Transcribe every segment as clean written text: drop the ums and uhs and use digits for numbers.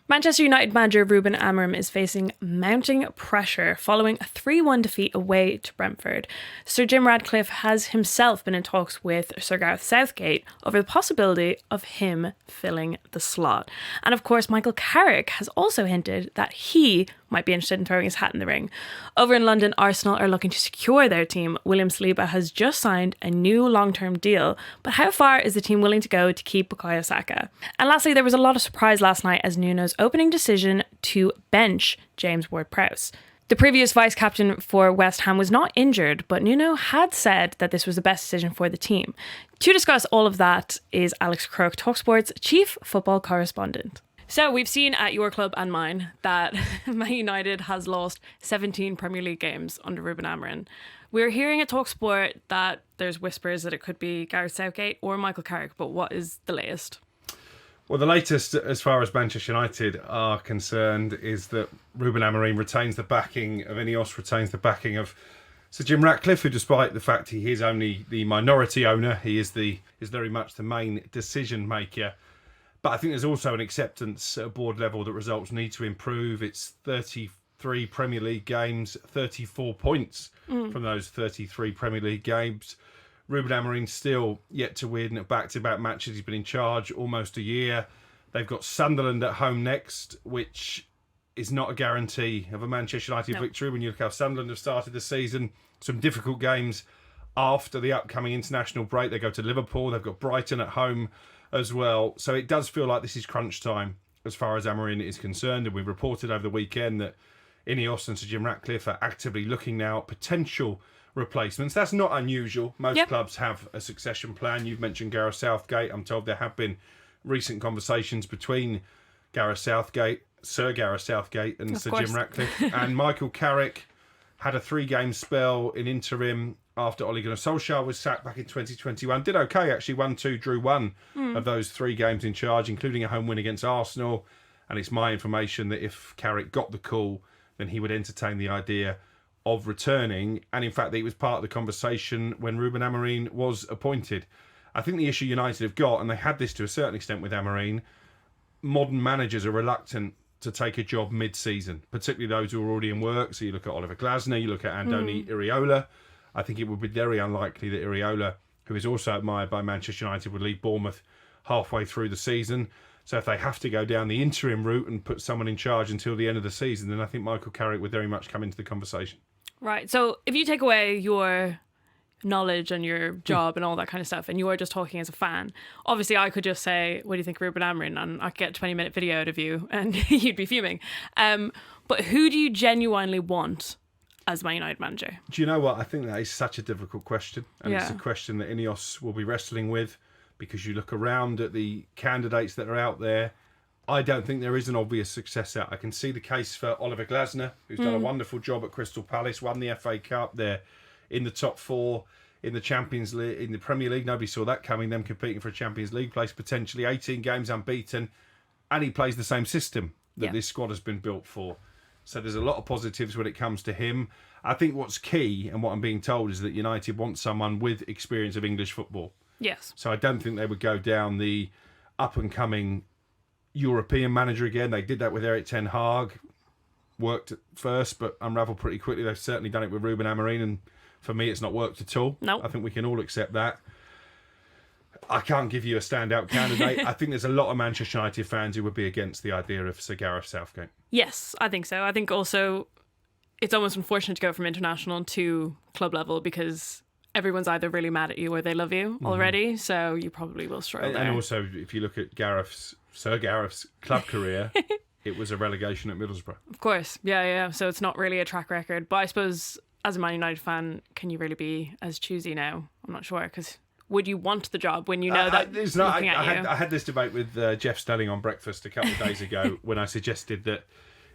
Manchester United manager Ruben Amorim is facing mounting pressure following a 3-1 defeat away to Brentford. Sir Jim Ratcliffe has himself been in talks with Sir Gareth Southgate over the possibility of him filling the slot. And of course, Michael Carrick has also hinted that he might be interested in throwing his hat in the ring. Over in London, Arsenal are looking to secure their team. William Saliba has just signed a new long-term deal, but how far is the team willing to go to keep Bukayo Saka? And lastly, there was a lot of surprise last night as Nuno's opening decision to bench James Ward-Prowse. The previous vice-captain for West Ham was not injured, but Nuno had said that this was the best decision for the team. To discuss all of that is Alex Crook, talkSPORT's chief football correspondent. So we've seen at your club and mine that Man United has lost 17 Premier League games under Ruben Amorim. We're hearing at talkSPORT that there's whispers that it could be Gareth Southgate or Michael Carrick, but what is the latest? Well, the latest, as far as Manchester United are concerned, is that Ruben Amorim retains the backing of Ineos, retains the backing of Sir Jim Ratcliffe, who, despite the fact he is only the minority owner, he is very much the main decision maker. But I think there's also an acceptance at board level that results need to improve. It's 33 Premier League games, 34 points from those 33 Premier League games. Ruben Amorim still yet to win back-to-back matches. He's been in charge almost a year. They've got Sunderland at home next, which is not a guarantee of a Manchester United victory. When you look how Sunderland have started the season, some difficult games after the upcoming international break. They go to Liverpool. They've got Brighton at home as well. So it does feel like this is crunch time as far as Amorim is concerned. And we reported over the weekend that Ineos and Sir Jim Ratcliffe are actively looking now at potential replacements. That's not unusual. Most clubs have a succession plan. You've mentioned Gareth Southgate. I'm told there have been recent conversations between Sir Gareth Southgate and Sir Jim Ratcliffe. And Michael Carrick had a 3-game spell in interim after Ole Gunnar Solskjaer was sacked back in 2021. Did okay, actually. 1-2, drew 1 of those 3 games in charge, including a home win against Arsenal. And it's my information that if Carrick got the call, then he would entertain the idea of returning. And in fact, he was part of the conversation when Ruben Amorim was appointed. I think the issue United have got, and they had this to a certain extent with Amorim, modern managers are reluctant to take a job mid-season, particularly those who are already in work. So you look at Oliver Glasner, you look at Andoni Iraola. I think it would be very unlikely that Iraola, who is also admired by Manchester United, would leave Bournemouth halfway through the season. So if they have to go down the interim route and put someone in charge until the end of the season, then I think Michael Carrick would very much come into the conversation. Right. So if you take away your knowledge and your job and all that kind of stuff, and you are just talking as a fan, obviously I could just say, what do you think of Ruben Amorim? And I could get a 20-minute video out of you and you'd be fuming. But who do you genuinely want as Man United manager? Do you know what? I think that is such a difficult question. And it's a question that Ineos will be wrestling with, because you look around at the candidates that are out there. I don't think there is an obvious successor. I can see the case for Oliver Glasner, who's done a wonderful job at Crystal Palace, won the FA Cup. They're in the top 4 in the Champions League, in the Premier League. Nobody saw that coming, them competing for a Champions League place, potentially 18 games unbeaten. And he plays the same system that this squad has been built for. So there's a lot of positives when it comes to him. I think what's key, and what I'm being told, is that United want someone with experience of English football. Yes. So I don't think they would go down the up-and-coming European manager again. They did that with Erik ten Hag. Worked at first, but unravelled pretty quickly. They've certainly done it with Ruben Amorim, and for me, it's not worked at all. No. I think we can all accept that. I can't give you a standout candidate. I think there's a lot of Manchester United fans who would be against the idea of Sir Gareth Southgate. Yes, I think so. I think also it's almost unfortunate to go from international to club level, because everyone's either really mad at you or they love you already, so you probably will struggle there. And also, if you look at Sir Gareth's club career, it was a relegation at Middlesbrough. Of course, yeah. So it's not really a track record. But I suppose, as a Man United fan, can you really be as choosy now? I'm not sure, because would you want the job when you know that looking at you? I had this debate with Jeff Stelling on breakfast a couple of days ago when I suggested that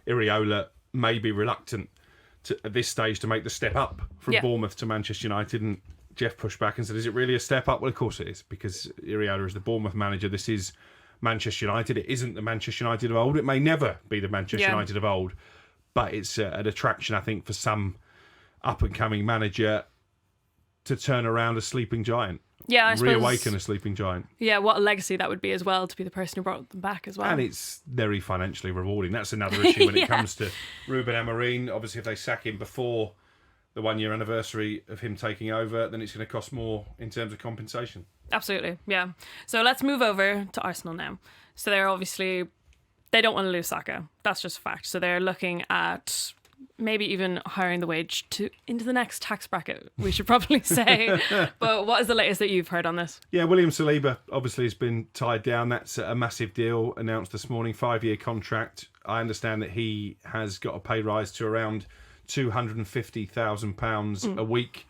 Iraola may be reluctant at this stage to make the step up from Bournemouth to Manchester United, and Jeff pushed back and said, is it really a step up? Well, of course it is, because Iraola is the Bournemouth manager. This is Manchester United. It isn't the Manchester United of old. It may never be the Manchester United of old, but it's an attraction, I think, for some up-and-coming manager to turn around a sleeping giant. Yeah, I suppose, reawaken a sleeping giant. Yeah, what a legacy that would be as well, to be the person who brought them back as well. And it's very financially rewarding. That's another issue when Yeah. it comes to Ruben Amorim. Obviously, if they sack him before the 1 year anniversary of him taking over, then it's going to cost more in terms of compensation. Absolutely, yeah. So let's move over to Arsenal now. So they don't want to lose Saka. That's just a fact. So they're looking at maybe even hiring the wage into the next tax bracket, we should probably say. But what is the latest that you've heard on this? Yeah, William Saliba obviously has been tied down. That's a massive deal announced this morning, 5-year contract. I understand that he has got a pay rise to around £250,000 a week.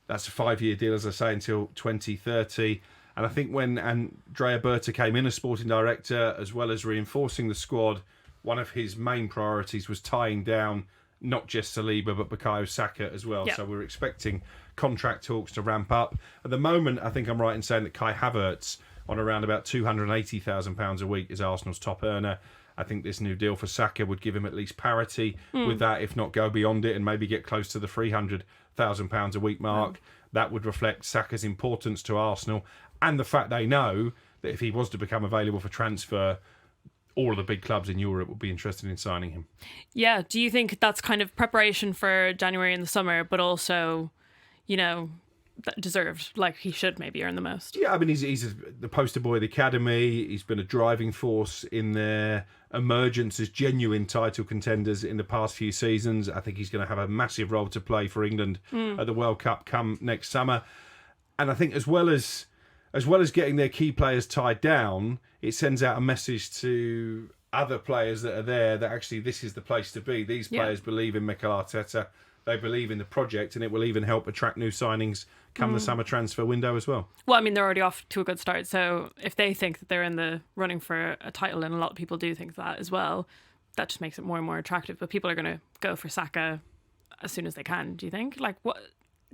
That's a 5-year deal, as I say, until 2030. And I think when Andrea Berta came in as sporting director, as well as reinforcing the squad, one of his main priorities was tying down not just Saliba, but Bukayo Saka as well. Yep. So we're expecting contract talks to ramp up. At the moment, I think I'm right in saying that Kai Havertz, on around about £280,000 a week, is Arsenal's top earner. I think this new deal for Saka would give him at least parity with that, if not go beyond it and maybe get close to the £300,000 a week mark. That would reflect Saka's importance to Arsenal and the fact they know that if he was to become available for transfer, all of the big clubs in Europe would be interested in signing him. Yeah, do you think that's kind of preparation for January in the summer, but also, deserved, like he should maybe earn the most? Yeah, I mean, he's the poster boy of the academy. He's been a driving force in their emergence as genuine title contenders in the past few seasons. I think he's going to have a massive role to play for England at the World Cup come next summer. And I think as well as getting their key players tied down, it sends out a message to other players that are there that actually this is the place to be. These players believe in Mikel Arteta. They believe in the project, and it will even help attract new signings come the summer transfer window as well. Well, I mean, they're already off to a good start. So if they think that they're in the running for a title, and a lot of people do think that as well, that just makes it more and more attractive. But people are going to go for Saka as soon as they can, do you think? Like, what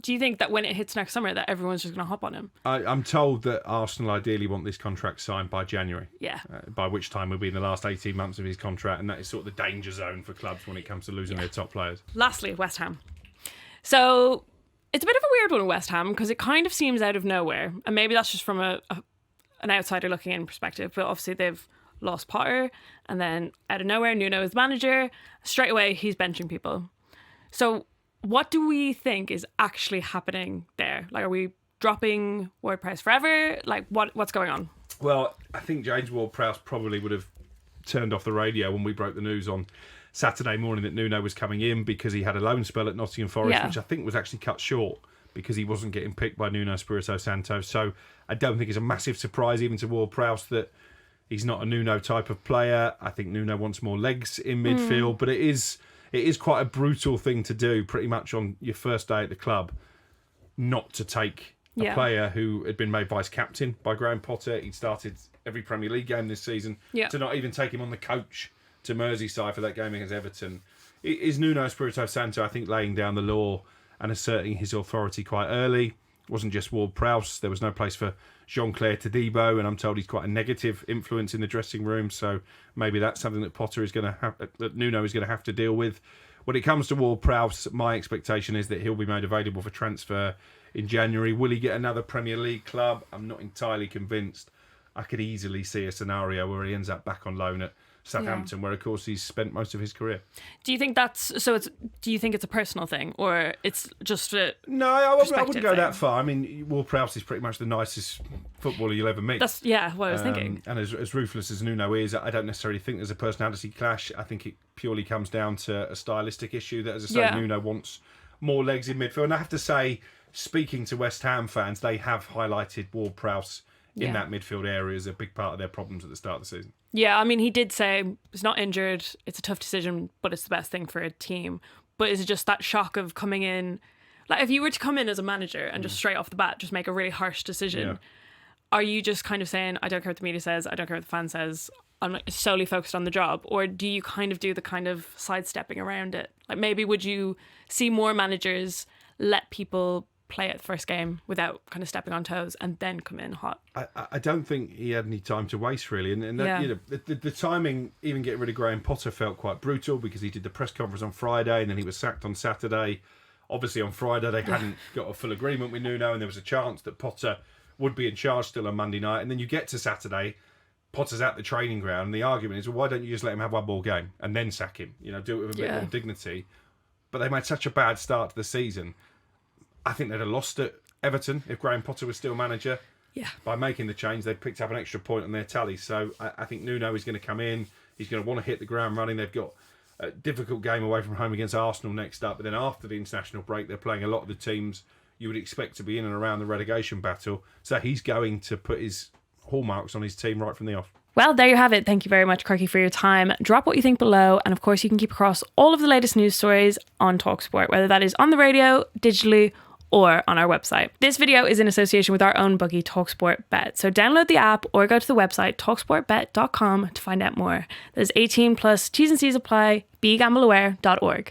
do you think that when it hits next summer that everyone's just going to hop on him? I'm told that Arsenal ideally want this contract signed by January. Yeah. By which time we'll be in the last 18 months of his contract, and that is sort of the danger zone for clubs when it comes to losing their top players. Lastly, West Ham. So it's a bit of a weird one with West Ham because it kind of seems out of nowhere. And maybe that's just from an outsider looking in perspective. But obviously they've lost Potter, and then out of nowhere, Nuno is the manager. Straight away, he's benching people. So what do we think is actually happening there? Like, are we dropping Ward-Prowse forever? Like, what's going on? Well, I think James Ward-Prowse probably would have turned off the radio when we broke the news on Saturday morning that Nuno was coming in because he had a loan spell at Nottingham Forest, which I think was actually cut short because he wasn't getting picked by Nuno Espirito Santo. So I don't think it's a massive surprise even to Ward-Prowse that he's not a Nuno type of player. I think Nuno wants more legs in midfield, but it is quite a brutal thing to do pretty much on your first day at the club, not to take a player who had been made vice-captain by Graham Potter. He'd started every Premier League game this season, to not even take him on the coach to Merseyside for that game against Everton. It is Nuno Espirito Santo, I think, laying down the law and asserting his authority quite early. It wasn't just Ward-Prowse. There was no place for Jean-Claire Todibo, and I'm told he's quite a negative influence in the dressing room, so maybe that's something that that Nuno is going to have to deal with. When it comes to Ward-Prowse, my expectation is that he'll be made available for transfer in January. Will he get another Premier League club? I'm not entirely convinced. I could easily see a scenario where he ends up back on loan at Southampton, where of course he's spent most of his career. Do you think do you think it's a personal thing, or it's just No, I wouldn't go that far. I mean, Ward-Prowse is pretty much the nicest footballer you'll ever meet. That's what I was thinking. And as ruthless as Nuno is, I don't necessarily think there's a personality clash. I think it purely comes down to a stylistic issue that, as I say, Nuno wants more legs in midfield. And I have to say, speaking to West Ham fans, they have highlighted Ward-Prowse in that midfield area as a big part of their problems at the start of the season. Yeah, I mean, he did say he's not injured. It's a tough decision, but it's the best thing for a team. But is it just that shock of coming in? Like, if you were to come in as a manager and just straight off the bat, just make a really harsh decision, are you just kind of saying, I don't care what the media says, I don't care what the fan says, I'm like solely focused on the job? Or do you kind of do the kind of sidestepping around it? Like, maybe would you see more managers let people play at the first game without kind of stepping on toes and then come in hot? I don't think he had any time to waste, really. And that, the timing, even getting rid of Graham Potter, felt quite brutal because he did the press conference on Friday and then he was sacked on Saturday. Obviously on Friday they hadn't got a full agreement with Nuno, and there was a chance that Potter would be in charge still on Monday night. And then you get to Saturday, Potter's at the training ground, and the argument is, well, why don't you just let him have one more game and then sack him? You know, do it with a bit more dignity. But they made such a bad start to the season. I think they'd have lost at Everton if Graham Potter was still manager. Yeah. By making the change, they picked up an extra point on their tally. So I think Nuno is going to come in. He's going to want to hit the ground running. They've got a difficult game away from home against Arsenal next up. But then after the international break, they're playing a lot of the teams you would expect to be in and around the relegation battle. So he's going to put his hallmarks on his team right from the off. Well, there you have it. Thank you very much, Kirky, for your time. Drop what you think below. And of course, you can keep across all of the latest news stories on talkSPORT, whether that is on the radio, digitally, or on our website. This video is in association with our own bookie, talkSPORT Bet. So download the app or go to the website talksportbet.com to find out more. There's 18 plus, T's and C's apply, begambleaware.org.